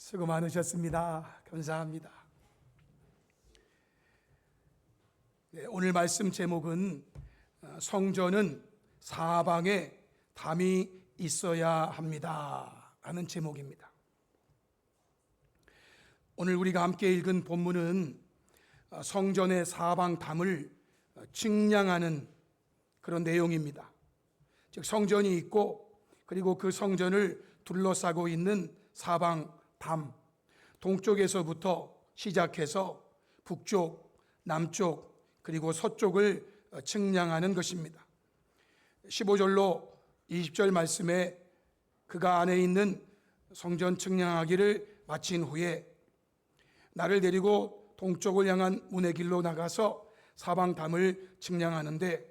수고 많으셨습니다. 감사합니다. 네, 오늘 말씀 제목은 성전은 사방에 담이 있어야 합니다 라는 제목입니다. 오늘 우리가 함께 읽은 본문은 성전의 사방 담을 측량하는 그런 내용입니다. 즉 성전이 있고 그리고 그 성전을 둘러싸고 있는 사방 담, 동쪽에서부터 시작해서 북쪽, 남쪽, 그리고 서쪽을 측량하는 것입니다. 15절로 20절 말씀에 그가 안에 있는 성전 측량하기를 마친 후에 나를 데리고 동쪽을 향한 문의 길로 나가서 사방 담을 측량하는데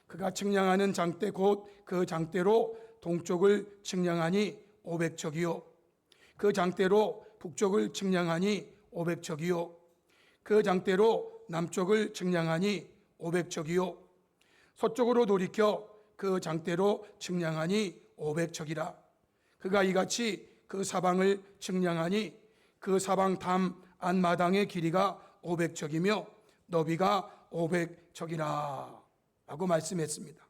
그가 측량하는 장대 곧 그 장대로 동쪽을 측량하니 500척이요 그 장대로 북쪽을 측량하니 500척이요 그 장대로 남쪽을 측량하니 500척이요 서쪽으로 돌이켜 그 장대로 측량하니 500척이라 그가 이같이 그 사방을 측량하니 그 사방 담 안마당의 길이가 500척이며 너비가 500척이라 라고 말씀했습니다.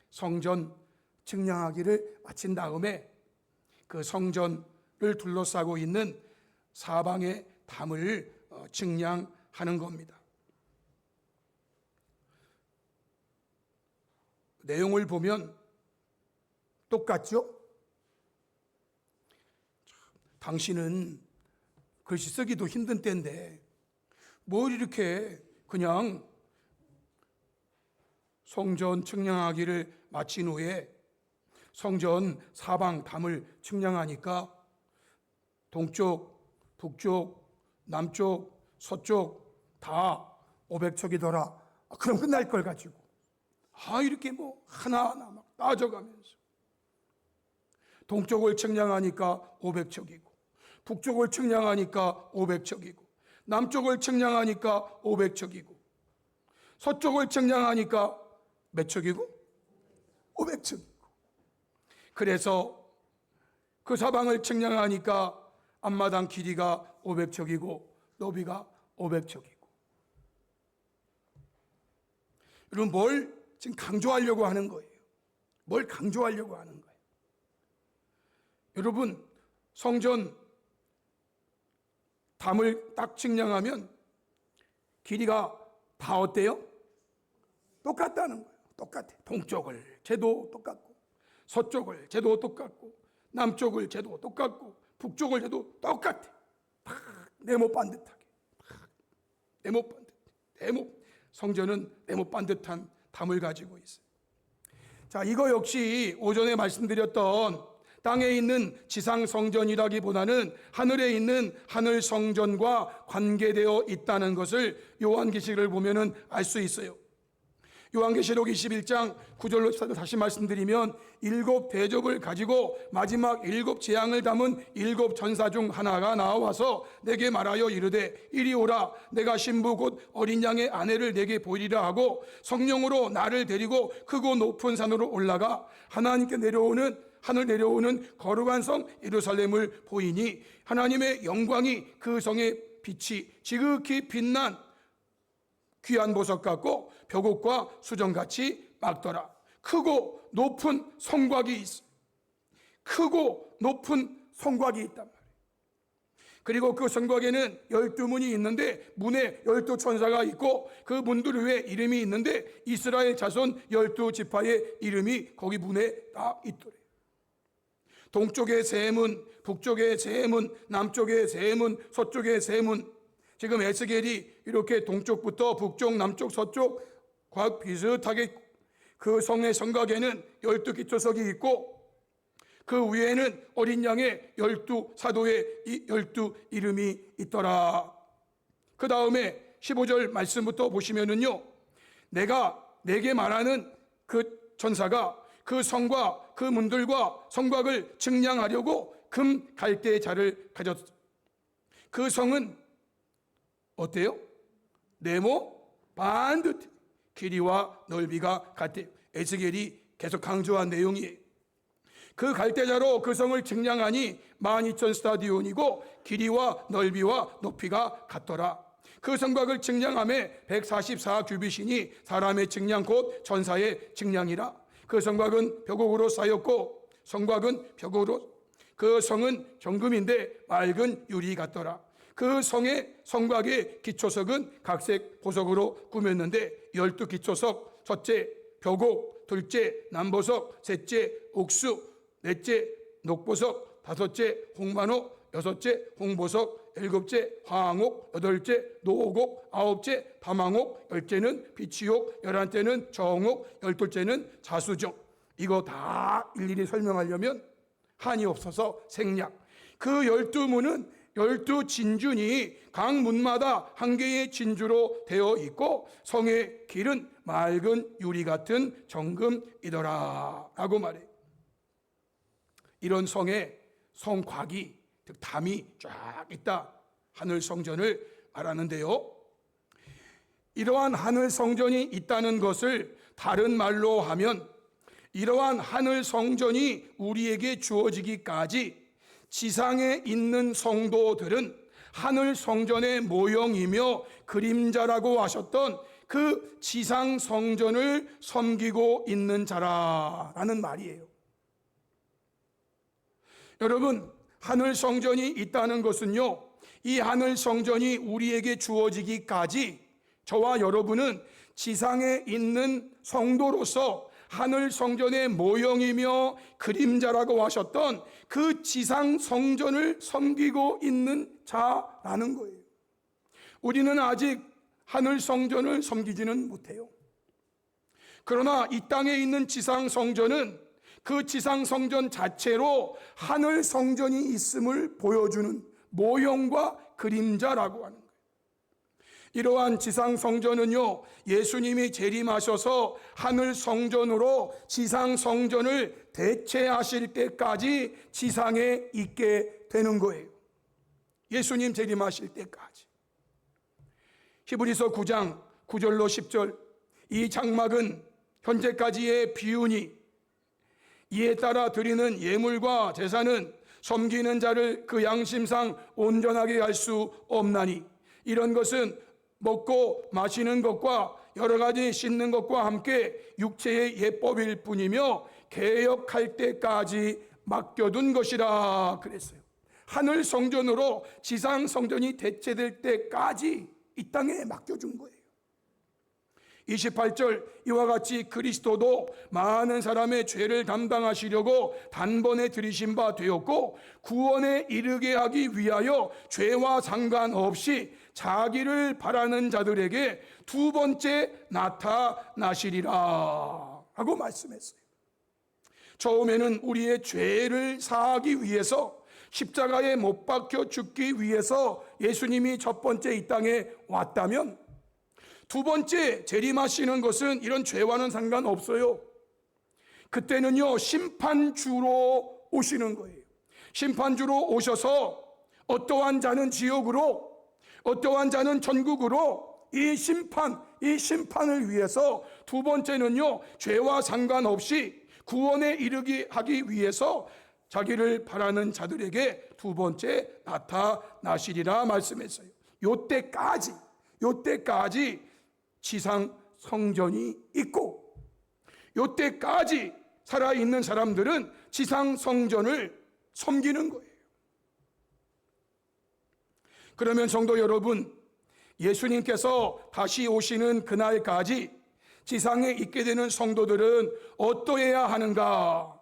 성전 측량하기를 마친 다음에 그 성전을 둘러싸고 있는 사방의 담을 측량하는 겁니다. 내용을 보면 똑같죠? 당신은 글씨 쓰기도 힘든 때인데 뭘 이렇게 그냥 성전 측량하기를 마친 후에 성전 사방 담을 측량하니까 동쪽, 북쪽, 남쪽, 서쪽 다 500척이더라. 그럼 끝날 걸 가지고 이렇게 하나하나 막 따져가면서 동쪽을 측량하니까 500척이고 북쪽을 측량하니까 500척이고 남쪽을 측량하니까 500척이고 서쪽을 측량하니까 몇 척이고? 500척이고 그래서 그 사방을 측량하니까 앞마당 길이가 500척이고 너비가 500척이고 여러분 뭘 지금 강조하려고 하는 거예요? 뭘 강조하려고 하는 거예요? 여러분 성전 담을 딱 측량하면 길이가 다 어때요? 똑같다는 거예요. 똑같아. 동쪽을 재도 똑같고 서쪽을 재도 똑같고 남쪽을 재도 똑같고 북쪽을 재도 똑같아. 다 네모 반듯하게. 네모 반듯. 성전은 네모 반듯한 담을 가지고 있어요. 자, 이거 역시 오전에 말씀드렸던 땅에 있는 지상 성전이라기보다는 하늘에 있는 하늘 성전과 관계되어 있다는 것을 요한계시록을 보면은 알 수 있어요. 요한계시록 21장 9절로 다시 말씀드리면 7 대접을 가지고 마지막 7 재앙을 담은 7 전사 중 하나가 나와서 내게 말하여 이르되 이리 오라 내가 신부 곧 어린 양의 아내를 내게 보이리라 하고 성령으로 나를 데리고 크고 높은 산으로 올라가 하나님께 하늘 내려오는 거룩한 성 예루살렘을 보이니 하나님의 영광이 그 성의 빛이 지극히 빛난 귀한 보석 같고 벽옥과 수정같이 막더라. 크고 높은 성곽이 있어. 크고 높은 성곽이 있단 말이에요. 그리고 그 성곽에는 12문이 있는데 문에 12천사가 있고 그 문들 위에 이름이 있는데 이스라엘 자손 12지파의 이름이 거기 문에 다 있더래요. 동쪽에 3문, 북쪽에 3문, 남쪽에 3문, 서쪽에 3문. 지금 에스겔이 이렇게 동쪽부터 북쪽, 남쪽, 서쪽과 비슷하게 그 성의 성곽에는 12기초석이 있고 그 위에는 어린 양의 12사도의 12 이름이 있더라. 그 다음에 15절 말씀부터 보시면은요, 내게 말하는 그 전사가 그 성과 그 문들과 성곽을 측량하려고 금 갈대의 자를 가졌어. 그 성은 어때요? 네모 반듯 길이와 넓이가 같아요. 에스겔이 계속 강조한 내용이에요. 그 갈대자로 그 성을 측량하니 12,000 스타디온이고 길이와 넓이와 높이가 같더라. 그 성곽을 측량함에 144 규빗이니 사람의 측량 곧 천사의 측량이라. 그 성곽은 벽옥으로 쌓였고 성곽은 벽옥으로, 그 성은 정금인데 맑은 유리 같더라. 그 성의 성곽의 기초석은 각색 보석으로 꾸몄는데 12기초석, 첫째 벽옥, 둘째 남보석, 셋째 옥수, 넷째 녹보석, 다섯째 홍만옥, 여섯째 홍보석, 일곱째 화항옥, 여덟째 노옥옥, 아홉째 다망옥, 열째는 비치옥, 11째는 정옥, 12째는 자수정. 이거 다 일일이 설명하려면 한이 없어서 생략. 그 12문은 12진준이 각 문마다 한 개의 진주로 되어 있고 성의 길은 맑은 유리 같은 정금이더라 라고 말해요. 이런 성에 성곽이, 즉 담이 쫙 있다, 하늘 성전을 말하는데요, 이러한 하늘 성전이 있다는 것을 다른 말로 하면 이러한 하늘 성전이 우리에게 주어지기까지 지상에 있는 성도들은 하늘 성전의 모형이며 그림자라고 하셨던 그 지상 성전을 섬기고 있는 자라라는 말이에요. 여러분, 하늘 성전이 있다는 것은요, 이 하늘 성전이 우리에게 주어지기까지 저와 여러분은 지상에 있는 성도로서 하늘 성전의 모형이며 그림자라고 하셨던 그 지상 성전을 섬기고 있는 자라는 거예요. 우리는 아직 하늘 성전을 섬기지는 못해요. 그러나 이 땅에 있는 지상 성전은 그 지상 성전 자체로 하늘 성전이 있음을 보여주는 모형과 그림자라고 하는 거예요. 이러한 지상 성전은요, 예수님이 재림하셔서 하늘 성전으로 지상 성전을 대체하실 때까지 지상에 있게 되는 거예요. 예수님 재림하실 때까지. 히브리서 9장 9절로 10절, 이 장막은 현재까지의 비유니 이에 따라 드리는 예물과 제사는 섬기는 자를 그 양심상 온전하게 할 수 없나니 이런 것은 먹고 마시는 것과 여러 가지 씻는 것과 함께 육체의 예법일 뿐이며 개혁할 때까지 맡겨둔 것이라 그랬어요. 하늘 성전으로 지상 성전이 대체될 때까지 이 땅에 맡겨준 거예요. 28절, 이와 같이 그리스도도 많은 사람의 죄를 담당하시려고 단번에 들이신 바 되었고 구원에 이르게 하기 위하여 죄와 상관없이 자기를 바라는 자들에게 두 번째 나타나시리라 하고 말씀했어요. 처음에는 우리의 죄를 사하기 위해서 십자가에 못 박혀 죽기 위해서 예수님이 첫 번째 이 땅에 왔다면, 두 번째 재림하시는 것은 이런 죄와는 상관없어요. 그때는요, 심판주로 오시는 거예요. 심판주로 오셔서 어떠한 자는 지옥으로, 어떠한 자는 천국으로 이 심판을 위해서 두 번째는요, 죄와 상관없이 구원에 이르게 하기 위해서 자기를 바라는 자들에게 두 번째 나타나시리라 말씀했어요. 요때까지 지상 성전이 있고, 요때까지 살아있는 사람들은 지상 성전을 섬기는 거예요. 그러면 성도 여러분, 예수님께서 다시 오시는 그날까지 지상에 있게 되는 성도들은 어떠해야 하는가?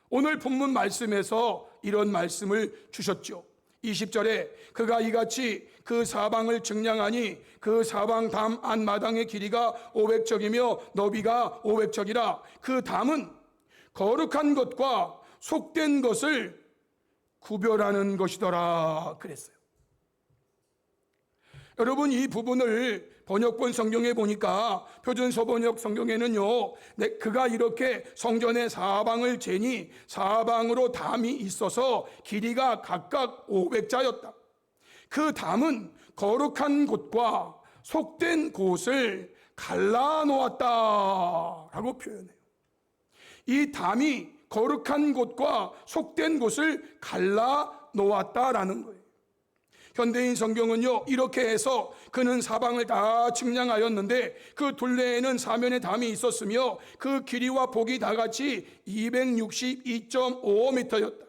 오늘 본문 말씀에서 이런 말씀을 주셨죠. 20절에 그가 이같이 그 사방을 측량하니 그 사방 담 안마당의 길이가 500척이며 너비가 500척이라. 그 담은 거룩한 것과 속된 것을 구별하는 것이더라 그랬어요. 여러분, 이 부분을 번역본 성경에 보니까 표준서번역 성경에는요, 그가 이렇게 성전의 사방을 재니 사방으로 담이 있어서 길이가 각각 500자였다. 그 담은 거룩한 곳과 속된 곳을 갈라놓았다라고 표현해요. 이 담이 거룩한 곳과 속된 곳을 갈라 놓았다라는 거예요. 현대인 성경은요, 이렇게 해서 그는 사방을 다 측량하였는데 그 둘레에는 사면의 담이 있었으며 그 길이와 폭이 다 같이 262.5m였다.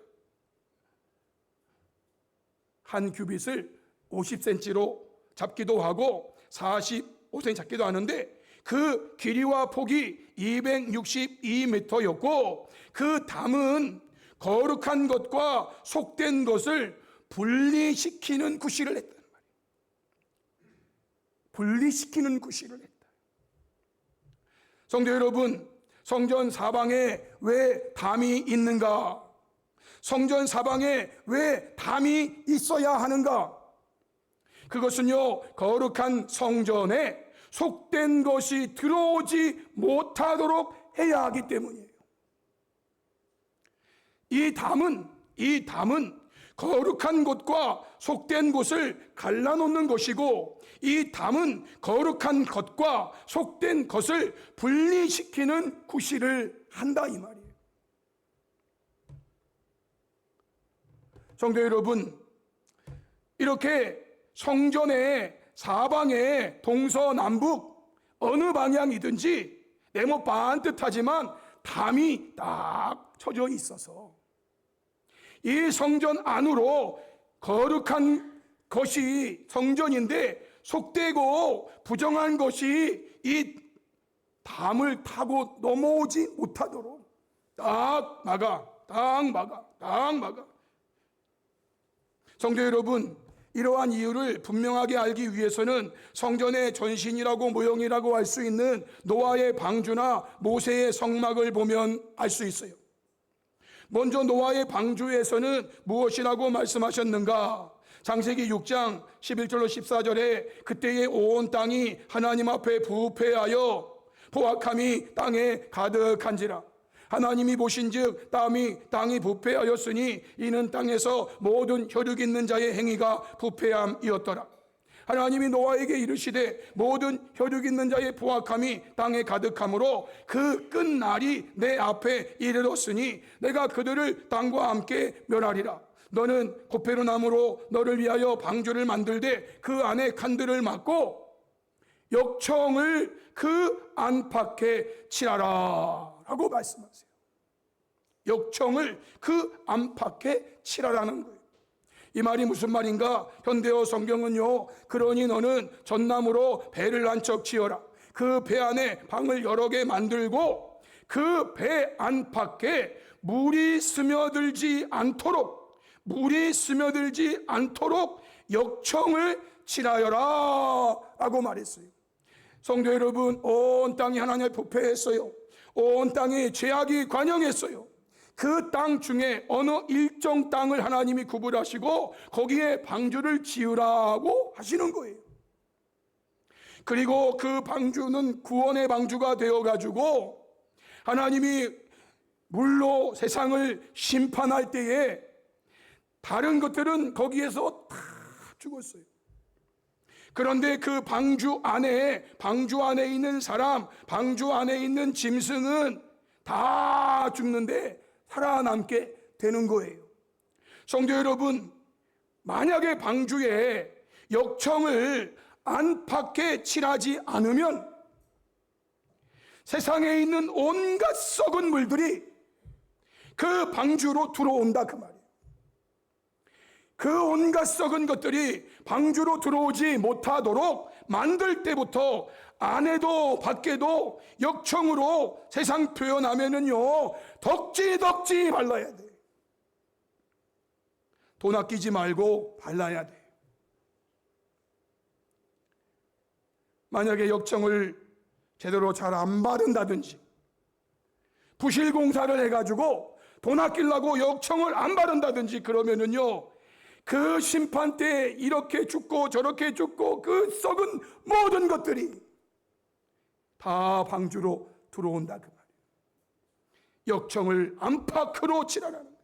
한 큐빗을 50cm로 잡기도 하고 45cm 잡기도 하는데 그 길이와 폭이 262m였고 그 담은 거룩한 것과 속된 것을 분리시키는 구실을 했단 말이에요. 분리시키는 구실을 했다. 성도 여러분, 성전 사방에 왜 담이 있는가? 성전 사방에 왜 담이 있어야 하는가? 그것은요, 거룩한 성전에 속된 것이 들어오지 못하도록 해야 하기 때문이에요. 이 담은 거룩한 곳과 속된 곳을 갈라놓는 것이고, 이 담은 거룩한 것과 속된 것을 분리시키는 구실을 한다 이 말이에요. 성도 여러분, 이렇게 성전의 사방에 동서남북 어느 방향이든지 네모 반듯하지만 담이 딱 쳐져 있어서 이 성전 안으로 거룩한 것이 성전인데 속되고 부정한 것이 이 담을 타고 넘어오지 못하도록 딱 막아. 성도 여러분, 이러한 이유를 분명하게 알기 위해서는 성전의 전신이라고 모형이라고 할 수 있는 노아의 방주나 모세의 성막을 보면 알 수 있어요. 먼저 노아의 방주에서는 무엇이라고 말씀하셨는가? 창세기 6장 11절로 14절에 그때의 온 땅이 하나님 앞에 부패하여 포악함이 땅에 가득한지라. 하나님이 보신즉 땅이 부패하였으니 이는 땅에서 모든 혈육 있는 자의 행위가 부패함이었더라. 하나님이 노아에게 이르시되 모든 혈육 있는 자의 포악함이 땅에 가득하므로 그 끝날이 내 앞에 이르렀으니 내가 그들을 땅과 함께 멸하리라. 너는 고페르나무로 너를 위하여 방주를 만들되 그 안에 칸들을 막고 역청을 그 안팎에 칠하라 라고 말씀하세요. 역청을 그 안팎에 칠하라는 거예요. 이 말이 무슨 말인가? 현대어 성경은요, 그러니 너는 전나무로 배를 한 척 지어라. 그 배 안에 방을 여러 개 만들고 그 배 안팎에 물이 스며들지 않도록 역청을 칠하여라 라고 말했어요. 성도 여러분, 온 땅이 하나님의 부패했어요. 온 땅이 죄악이 관영했어요. 그 땅 중에 어느 일정 땅을 하나님이 구분하시고 거기에 방주를 지으라고 하시는 거예요. 그리고 그 방주는 구원의 방주가 되어가지고 하나님이 물로 세상을 심판할 때에 다른 것들은 거기에서 다 죽었어요. 그런데 그 방주 안에 있는 사람, 방주 안에 있는 짐승은 다 죽는데 살아남게 되는 거예요. 성도 여러분, 만약에 방주에 역청을 안팎에 칠하지 않으면 세상에 있는 온갖 썩은 물들이 그 방주로 들어온다 그 말이에요. 그 온갖 썩은 것들이 방주로 들어오지 못하도록 만들 때부터 안에도 밖에도 역청으로 세상 표현하면은요, 덕지 발라야 돼. 돈 아끼지 말고 발라야 돼. 만약에 역청을 제대로 잘 안 바른다든지 부실 공사를 해가지고 돈 아끼려고 역청을 안 바른다든지 그러면은요, 그 심판 때 이렇게 죽고 저렇게 죽고 그 썩은 모든 것들이 다 방주로 들어온다 그 말이에요. 역청을 안팎으로 칠하라는 거예요.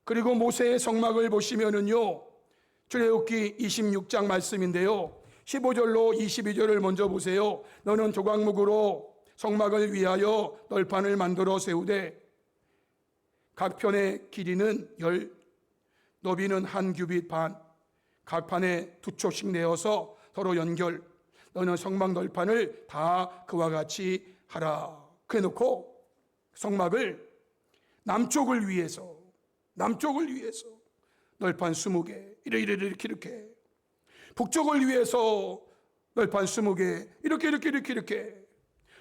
그리고 모세의 성막을 보시면은요, 출애굽기 26장 말씀인데요, 15절로 22절을 먼저 보세요. 너는 조각목으로 성막을 위하여 널판을 만들어 세우되 각 편의 길이는 너비는 한 규빗 반, 각 판에 2촉씩 내어서 서로 연결. 너는 성막 널판을 다 그와 같이 하라. 그래 놓고 성막을 남쪽을 위해서 널판 20개 이렇게 북쪽을 위해서 널판 20개 이렇게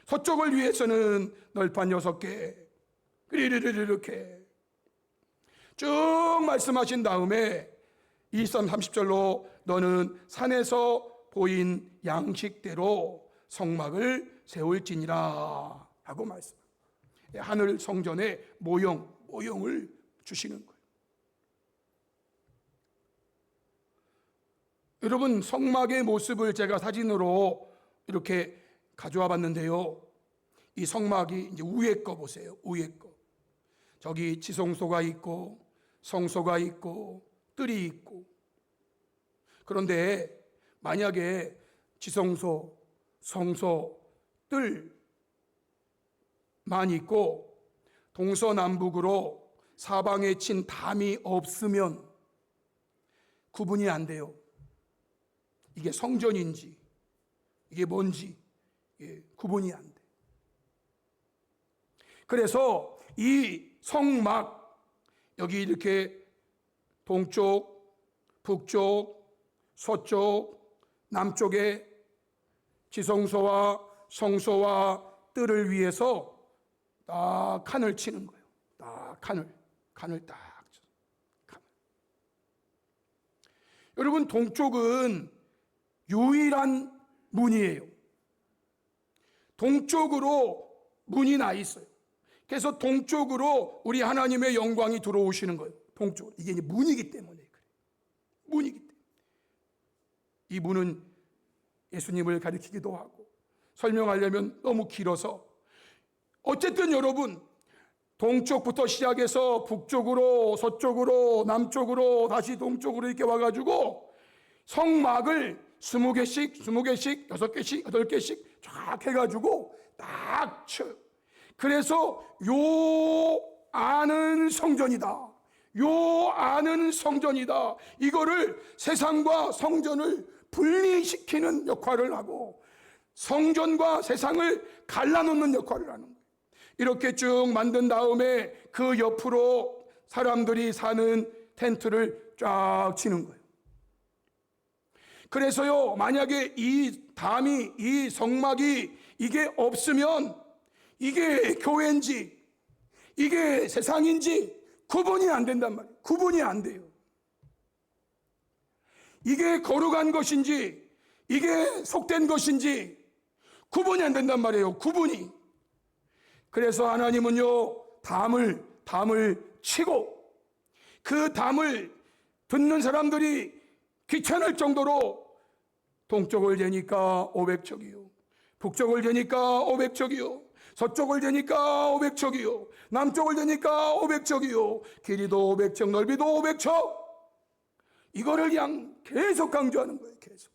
서쪽을 위해서는 널판 6개 이렇게 쭉 말씀하신 다음에 23, 30절로 너는 산에서 보인 양식대로 성막을 세울지니라 하고 말씀합니다. 하늘 성전의 모형을 주시는 거예요. 여러분, 성막의 모습을 제가 사진으로 이렇게 가져와 봤는데요. 이 성막이 이제 위에 거 보세요. 위에 거. 저기 지성소가 있고 성소가 있고 뜰이 있고. 그런데 만약에 지성소, 성소, 뜰만 있고 동서남북으로 사방에 친 담이 없으면 구분이 안 돼요. 이게 성전인지 이게 뭔지 구분이 안 돼. 그래서 이 성막, 여기 이렇게 동쪽, 북쪽, 서쪽, 남쪽에 지성소와 성소와 뜰을 위해서 딱 칸을 치는 거예요. 딱 칸을 딱 쳐. 여러분, 동쪽은 유일한 문이에요. 동쪽으로 문이 나 있어요. 그래서 동쪽으로 우리 하나님의 영광이 들어오시는 거예요. 동쪽으로. 이게 이제 문이기 때문에 그래요. 문이기 때문에. 이 문은 예수님을 가리키기도 하고 설명하려면 너무 길어서, 어쨌든 여러분, 동쪽부터 시작해서 북쪽으로, 서쪽으로, 남쪽으로, 다시 동쪽으로 이렇게 와가지고 성막을 20개씩, 6개씩, 8개씩 쫙 해가지고 딱 쳐요. 그래서 요 안은 성전이다. 이거를 세상과 성전을 분리시키는 역할을 하고 성전과 세상을 갈라놓는 역할을 하는 거예요. 이렇게 쭉 만든 다음에 그 옆으로 사람들이 사는 텐트를 쫙 치는 거예요. 그래서요, 만약에 이 담이, 이 성막이 이게 없으면 이게 교회인지 이게 세상인지 구분이 안 된단 말이에요. 구분이 안 돼요. 이게 거룩한 것인지 이게 속된 것인지 구분이 안 된단 말이에요. 구분이. 그래서 하나님은요, 담을 치고 그 담을 듣는 사람들이 귀찮을 정도로 동쪽을 재니까 500척이요, 북쪽을 재니까 500척이요, 서쪽을 재니까 500척이요, 남쪽을 재니까 500척이요, 길이도 500척, 넓이도 500척. 이거를 그냥 계속 강조하는 거예요. 계속.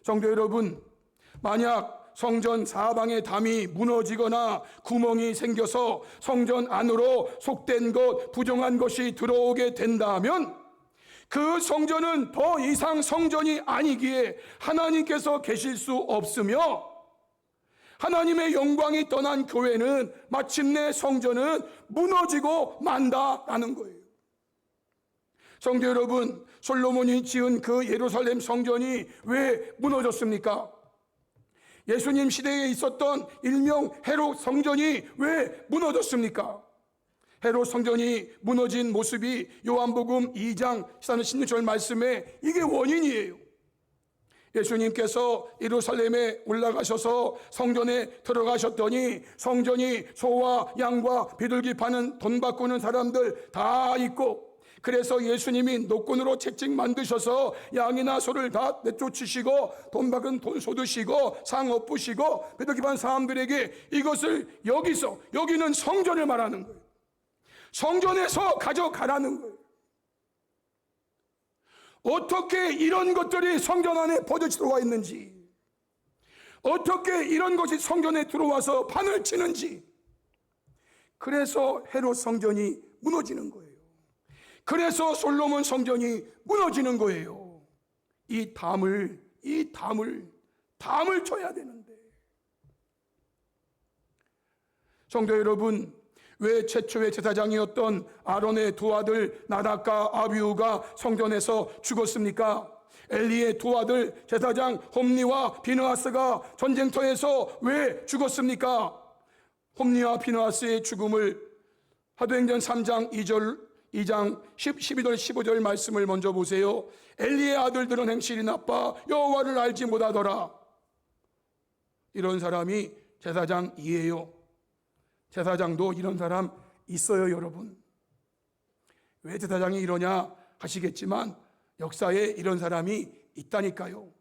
성도 여러분, 만약 성전 사방의 담이 무너지거나 구멍이 생겨서 성전 안으로 속된 것, 부정한 것이 들어오게 된다면 그 성전은 더 이상 성전이 아니기에 하나님께서 계실 수 없으며 하나님의 영광이 떠난 교회는 마침내 성전은 무너지고 만다라는 거예요. 성도 여러분, 솔로몬이 지은 그 예루살렘 성전이 왜 무너졌습니까? 예수님 시대에 있었던 일명 헤롯 성전이 왜 무너졌습니까? 헤롯 성전이 무너진 모습이 요한복음 2장 16절 말씀에 이게 원인이에요. 예수님께서 예루살렘에 올라가셔서 성전에 들어가셨더니 성전이 소와 양과 비둘기 파는 돈 바꾸는 사람들 다 있고, 그래서 예수님이 노건으로 채찍 만드셔서 양이나 소를 다 내쫓으시고 돈 박은 돈 쏟으시고 상 엎으시고 비둘기 파는 사람들에게 이것을 여기는 성전을 말하는 거예요. 성전에서 가져가라는 거예요. 어떻게 이런 것들이 성전 안에 버젓이 들어와 있는지, 어떻게 이런 것이 성전에 들어와서 판을 치는지. 그래서 헤롯 성전이 무너지는 거예요. 그래서 솔로몬 성전이 무너지는 거예요. 이 담을 쳐야 되는데. 성도 여러분, 왜 최초의 제사장이었던 아론의 두 아들 나답과 아비후가 성전에서 죽었습니까? 엘리의 두 아들 제사장 홈니와 비느하스가 전쟁터에서 왜 죽었습니까? 홈니와 비느하스의 죽음을 사도행전 3장 2장 12절 15절 말씀을 먼저 보세요. 엘리의 아들들은 행실이 나빠 여호와를 알지 못하더라. 이런 사람이 제사장이에요. 제사장도 이런 사람 있어요, 여러분. 왜 제사장이 이러냐 하시겠지만 역사에 이런 사람이 있다니까요.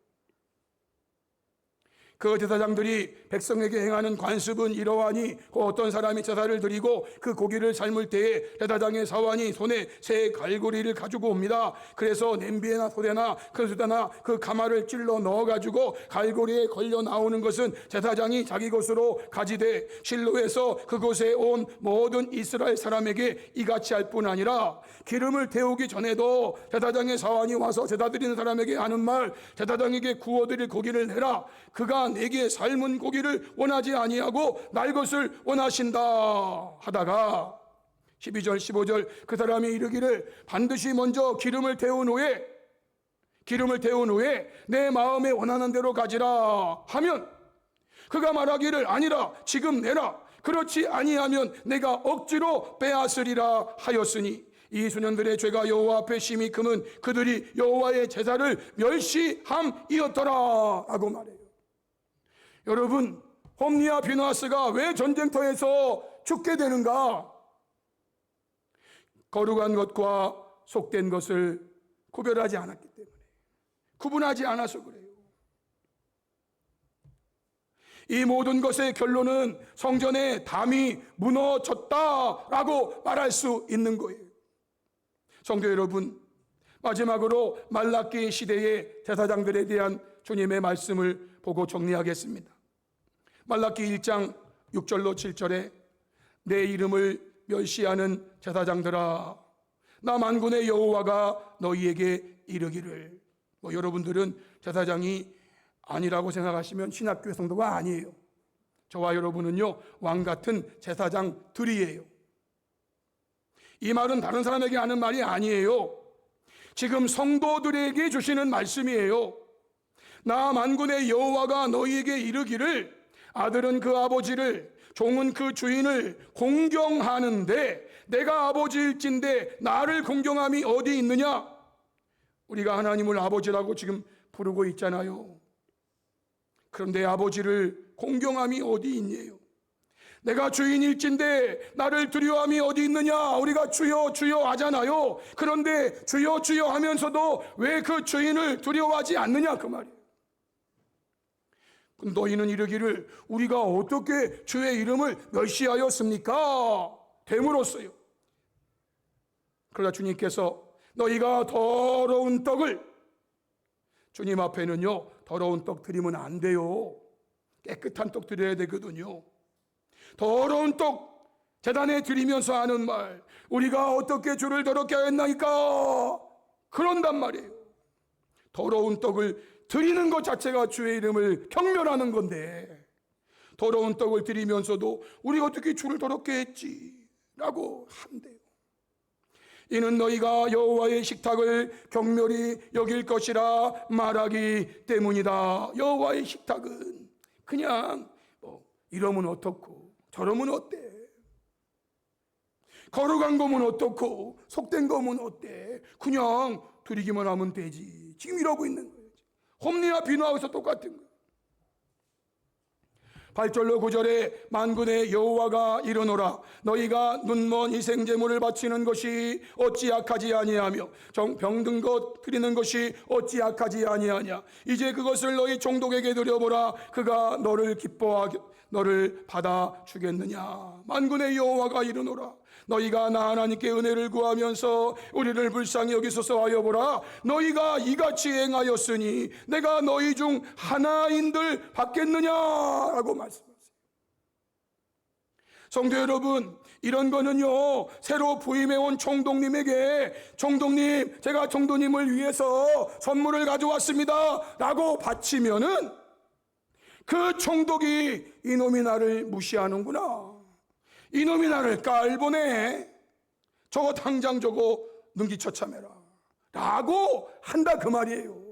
그 제사장들이 백성에게 행하는 관습은 이러하니 어떤 사람이 제사를 드리고 그 고기를 삶을 때에 제사장의 사환이 손에 새 갈고리를 가지고 옵니다. 그래서 냄비에나 소대나 큰 수다나 그 가마를 찔러 넣어가지고 갈고리에 걸려 나오는 것은 제사장이 자기 것으로 가지되 실로에서 그곳에 온 모든 이스라엘 사람에게 이같이 할 뿐 아니라 기름을 태우기 전에도 제사장의 사환이 와서 제사 드리는 사람에게 하는 말, 제사장에게 구워드릴 고기를 내라. 그가 내게 삶은 고기를 원하지 아니하고 날 것을 원하신다 하다가 12절 15절 그 사람이 이르기를 반드시 먼저 기름을 태운 후에 내 마음에 원하는 대로 가지라 하면 그가 말하기를 아니라 지금 내라. 그렇지 아니하면 내가 억지로 빼앗으리라 하였으니 이 소년들의 죄가 여호와 앞에 심히 크면 그들이 여호와의 제사를 멸시함이었더라 라고 말해요. 여러분, 홈니와 비느하스가 왜 전쟁터에서 죽게 되는가? 거룩한 것과 속된 것을 구별하지 않았기 때문에, 구분하지 않아서 그래요. 이 모든 것의 결론은 성전의 담이 무너졌다라고 말할 수 있는 거예요. 성도 여러분, 마지막으로 말라기 시대의 제사장들에 대한 주님의 말씀을 보고 정리하겠습니다. 말라기 1장 6절로 7절에 내 이름을 멸시하는 제사장들아 나 만군의 여호와가 너희에게 이르기를. 여러분들은 제사장이 아니라고 생각하시면 신학교의 성도가 아니에요. 저와 여러분은요 왕같은 제사장들이에요. 이 말은 다른 사람에게 하는 말이 아니에요. 지금 성도들에게 주시는 말씀이에요. 나 만군의 여호와가 너희에게 이르기를 아들은 그 아버지를 종은 그 주인을 공경하는데 내가 아버지일진데 나를 공경함이 어디 있느냐? 우리가 하나님을 아버지라고 지금 부르고 있잖아요. 그런데 아버지를 공경함이 어디 있냐요? 내가 주인일진데 나를 두려워함이 어디 있느냐? 우리가 주여 주여 하잖아요. 그런데 주여 주여 하면서도 왜 그 주인을 두려워하지 않느냐 그 말이에요. 너희는 이르기를 우리가 어떻게 주의 이름을 멸시하였습니까? 됨으로써요. 그러나 주님께서 너희가 더러운 떡을, 주님 앞에는요 더러운 떡 드리면 안 돼요. 깨끗한 떡 드려야 되거든요. 더러운 떡 제단에 드리면서 하는 말, 우리가 어떻게 주를 더럽게 하였나이까? 그런단 말이에요. 더러운 떡을 드리는 것 자체가 주의 이름을 경멸하는 건데 더러운 떡을 드리면서도 우리가 어떻게 주를 더럽게 했지? 라고 한대요. 이는 너희가 여호와의 식탁을 경멸히 여길 것이라 말하기 때문이다. 여호와의 식탁은 그냥 이러면 어떻고 저러면 어때? 거룩한 거면 어떻고 속된 거면 어때? 그냥 드리기만 하면 되지. 지금 이러고 있는 거예요. 홈리와 비누하고서 똑같은 거예요. 8절로 9절에 만군의 여호와가 이르노라 너희가 눈먼 희생제물을 바치는 것이 어찌 악하지 아니하며 병든 것 드리는 것이 어찌 악하지 아니하냐. 이제 그것을 너희 종독에게 드려보라. 그가 너를 받아주겠느냐. 만군의 여호와가 이르노라. 너희가 나 하나님께 은혜를 구하면서 우리를 불쌍히 여기소서 하여 보라. 너희가 이같이 행하였으니 내가 너희 중 하나인들 받겠느냐라고 말씀하세요. 성도 여러분, 이런 거는요, 새로 부임해온 총독님에게 총독님, 제가 총독님을 위해서 선물을 가져왔습니다 라고 바치면은 그 총독이 이놈이 나를 무시하는구나, 이놈이 나를 깔보네, 저거 당장 저거 능기처참해라 라고 한다 그 말이에요.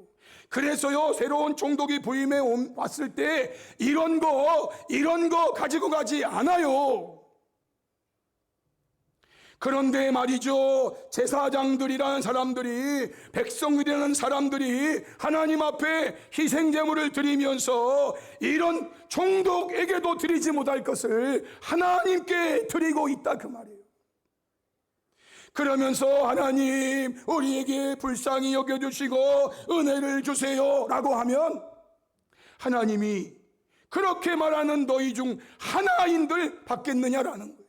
그래서요, 새로운 총독이 부임해 왔을 때 이런 거 가지고 가지 않아요. 그런데 말이죠, 제사장들이라는 사람들이, 백성들이라는 사람들이 하나님 앞에 희생제물을 드리면서 이런 총독에게도 드리지 못할 것을 하나님께 드리고 있다 그 말이에요. 그러면서 하나님 우리에게 불쌍히 여겨주시고 은혜를 주세요 라고 하면 하나님이 그렇게 말하는 너희 중 하나인들 받겠느냐라는 거예요.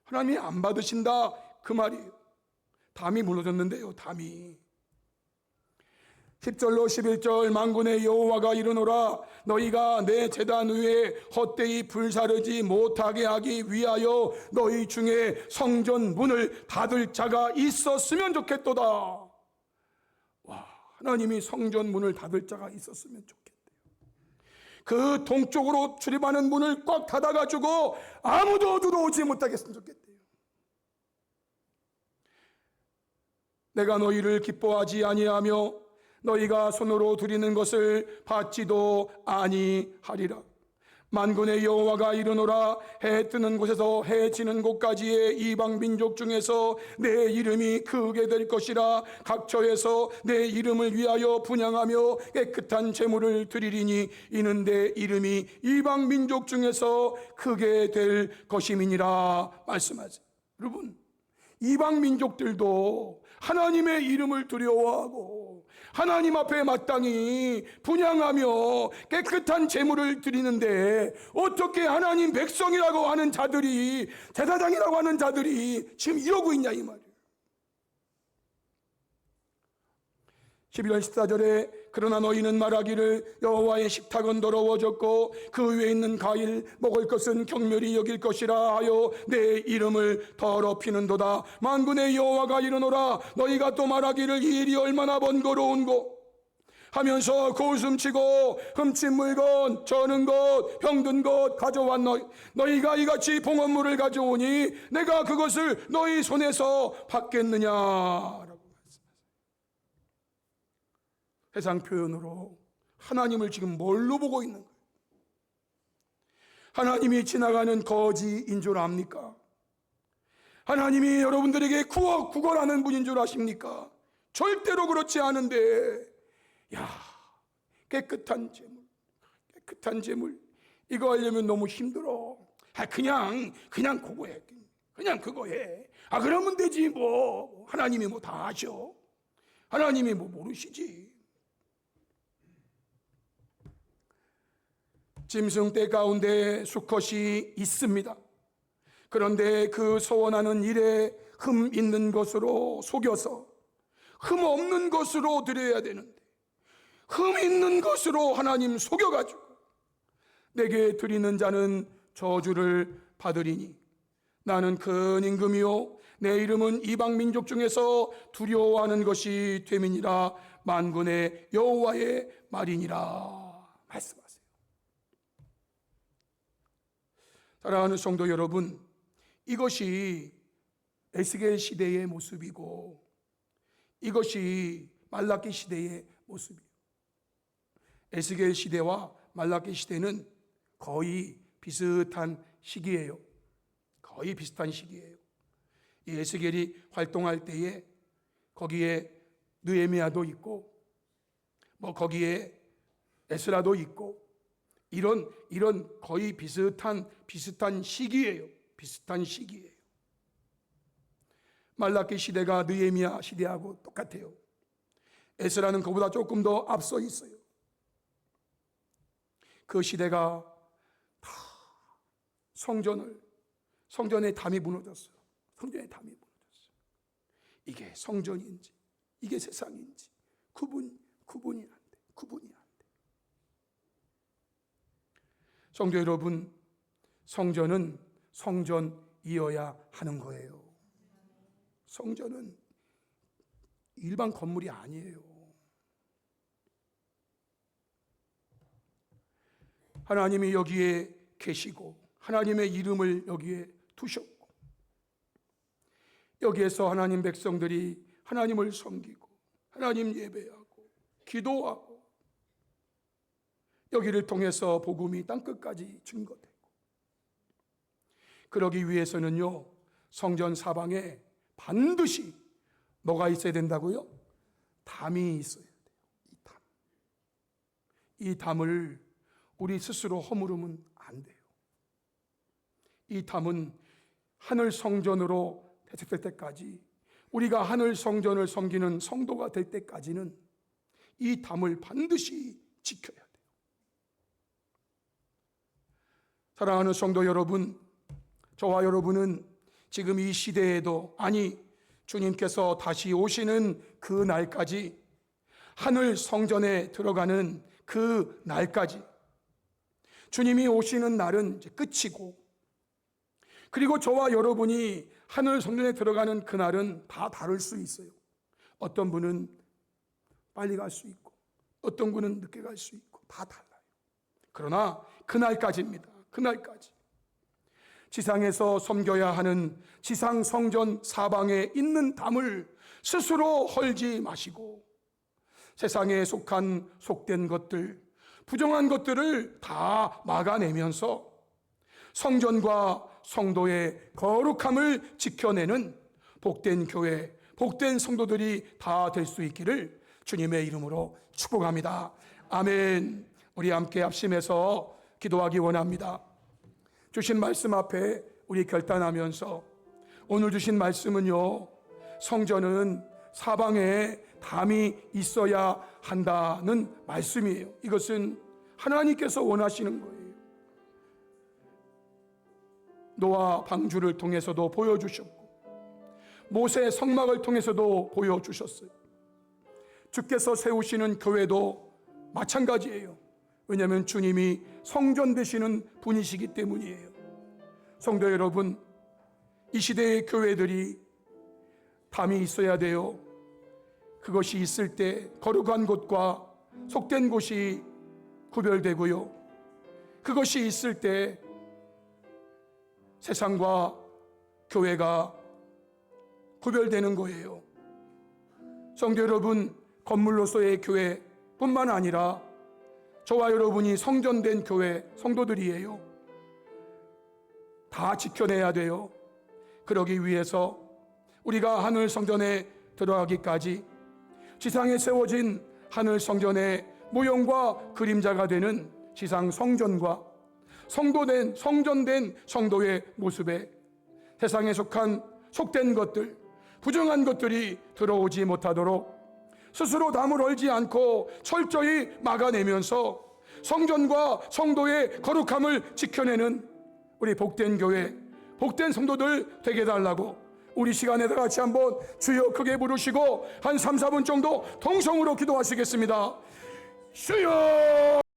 하나님이 안 받으신다 그 말이에요. 담이 무너졌는데요, 담이. 10절로 11절 만군의 여호와가 이르노라. 너희가 내 제단 위에 헛되이 불사르지 못하게 하기 위하여 너희 중에 성전 문을 닫을 자가 있었으면 좋겠도다. 와, 하나님이 성전 문을 닫을 자가 있었으면 좋겠대요. 그 동쪽으로 출입하는 문을 꽉 닫아가지고 아무도 들어오지 못하게 했으면 좋겠대요. 내가 너희를 기뻐하지 아니하며 너희가 손으로 드리는 것을 받지도 아니하리라. 만군의 여호와가 이르노라. 해 뜨는 곳에서 해 지는 곳까지의 이방 민족 중에서 내 이름이 크게 될 것이라. 각처에서 내 이름을 위하여 분향하며 깨끗한 제물을 드리리니 이는 내 이름이 이방 민족 중에서 크게 될 것임이니라 말씀하세요. 여러분, 이방 민족들도 하나님의 이름을 두려워하고 하나님 앞에 마땅히 분향하며 깨끗한 제물을 드리는데 어떻게 하나님 백성이라고 하는 자들이, 제사장이라고 하는 자들이 지금 이러고 있냐 이 말이에요. 11절 14절에 그러나 너희는 말하기를 여호와의 식탁은 더러워졌고 그 위에 있는 과일 먹을 것은 경멸히 여길 것이라 하여 내 이름을 더럽히는도다. 만군의 여호와가 이르노라. 너희가 또 말하기를 이 일이 얼마나 번거로운고 하면서 고웃음치고 훔친 물건, 저는 것, 병든 것 가져왔 너희가 이같이 봉헌물을 가져오니 내가 그것을 너희 손에서 받겠느냐. 세상 표현으로 하나님을 지금 뭘로 보고 있는 거예요? 하나님이 지나가는 거지인 줄 압니까? 하나님이 여러분들에게 구걸하는 분인 줄 아십니까? 절대로 그렇지 않은데, 야, 깨끗한 제물 이거 하려면 너무 힘들어. 그냥 그거 해. 그냥 그거 해. 그러면 되지 뭐. 하나님이 뭐 다 아셔? 하나님이 뭐 모르시지? 짐승 떼 가운데 수컷이 있습니다. 그런데 그 소원하는 일에 흠 있는 것으로 속여서 흠 없는 것으로 드려야 되는데 흠 있는 것으로 하나님 속여가지고 내게 드리는 자는 저주를 받으리니 나는 큰 임금이요 내 이름은 이방 민족 중에서 두려워하는 것이 됨이니라. 만군의 여호와의 말이니라 말씀하세요. 사랑하는 성도 여러분, 이것이 에스겔 시대의 모습이고 이것이 말라기 시대의 모습이에요. 에스겔 시대와 말라기 시대는 거의 비슷한 시기예요. 거의 비슷한 시기예요. 이 에스겔이 활동할 때에 거기에 느헤미야도 있고 거기에 에스라도 있고 이런 거의 비슷한 시기예요. 비슷한 시기예요. 말라기 시대가 느헤미야 시대하고 똑같아요. 에스라는 그보다 조금 더 앞서 있어요. 그 시대가 다 성전의 담이 무너졌어요. 성전의 담이 무너졌어요. 이게 성전인지 이게 세상인지 구분이 안 돼. 구분이 안 돼. 성도 여러분, 성전은 성전이어야 하는 거예요. 성전은 일반 건물이 아니에요. 하나님이 여기에 계시고 하나님의 이름을 여기에 두셨고 여기에서 하나님 백성들이 하나님을 섬기고 하나님 예배하고 기도하고 여기를 통해서 복음이 땅끝까지 증거되고 그러기 위해서는요, 성전 사방에 반드시 뭐가 있어야 된다고요? 담이 있어야 돼요. 이 담. 이 담을 우리 스스로 허물으면 안 돼요. 이 담은 하늘 성전으로 대체될 때까지, 우리가 하늘 성전을 섬기는 성도가 될 때까지는 이 담을 반드시 지켜야 돼요. 사랑하는 성도 여러분, 저와 여러분은 지금 이 시대에도, 아니 주님께서 다시 오시는 그 날까지, 하늘 성전에 들어가는 그 날까지, 주님이 오시는 날은 이제 끝이고, 그리고 저와 여러분이 하늘 성전에 들어가는 그 날은 다 다를 수 있어요. 어떤 분은 빨리 갈 수 있고 어떤 분은 늦게 갈 수 있고 다 달라요. 그러나 그날까지입니다. 그날까지 지상에서 섬겨야 하는 지상 성전 사방에 있는 담을 스스로 헐지 마시고 세상에 속된 것들, 부정한 것들을 다 막아내면서 성전과 성도의 거룩함을 지켜내는 복된 교회, 복된 성도들이 다 될 수 있기를 주님의 이름으로 축복합니다. 아멘. 우리 함께 합심해서 기도하기 원합니다. 주신 말씀 앞에 우리 결단하면서, 오늘 주신 말씀은요, 성전은 사방에 담이 있어야 한다는 말씀이에요. 이것은 하나님께서 원하시는 거예요. 노아 방주를 통해서도 보여주셨고 모세 성막을 통해서도 보여주셨어요. 주께서 세우시는 교회도 마찬가지예요. 왜냐하면 주님이 성전 되시는 분이시기 때문이에요. 성도 여러분, 이 시대의 교회들이 담이 있어야 돼요. 그것이 있을 때 거룩한 곳과 속된 곳이 구별되고요, 그것이 있을 때 세상과 교회가 구별되는 거예요. 성도 여러분, 건물로서의 교회뿐만 아니라 저와 여러분이 성전된 교회 성도들이에요. 다 지켜내야 돼요. 그러기 위해서 우리가 하늘 성전에 들어가기까지 지상에 세워진 하늘 성전의 모형과 그림자가 되는 지상 성전과 성전된 성도의 모습에 세상에 속된 것들, 부정한 것들이 들어오지 못하도록 스스로 담을 헐지 않고 철저히 막아내면서 성전과 성도의 거룩함을 지켜내는 우리 복된 교회, 복된 성도들 되게 해달라고 우리 시간에 다 같이 한번 주여 크게 부르시고 한 3, 4분 정도 통성으로 기도하시겠습니다. 주여!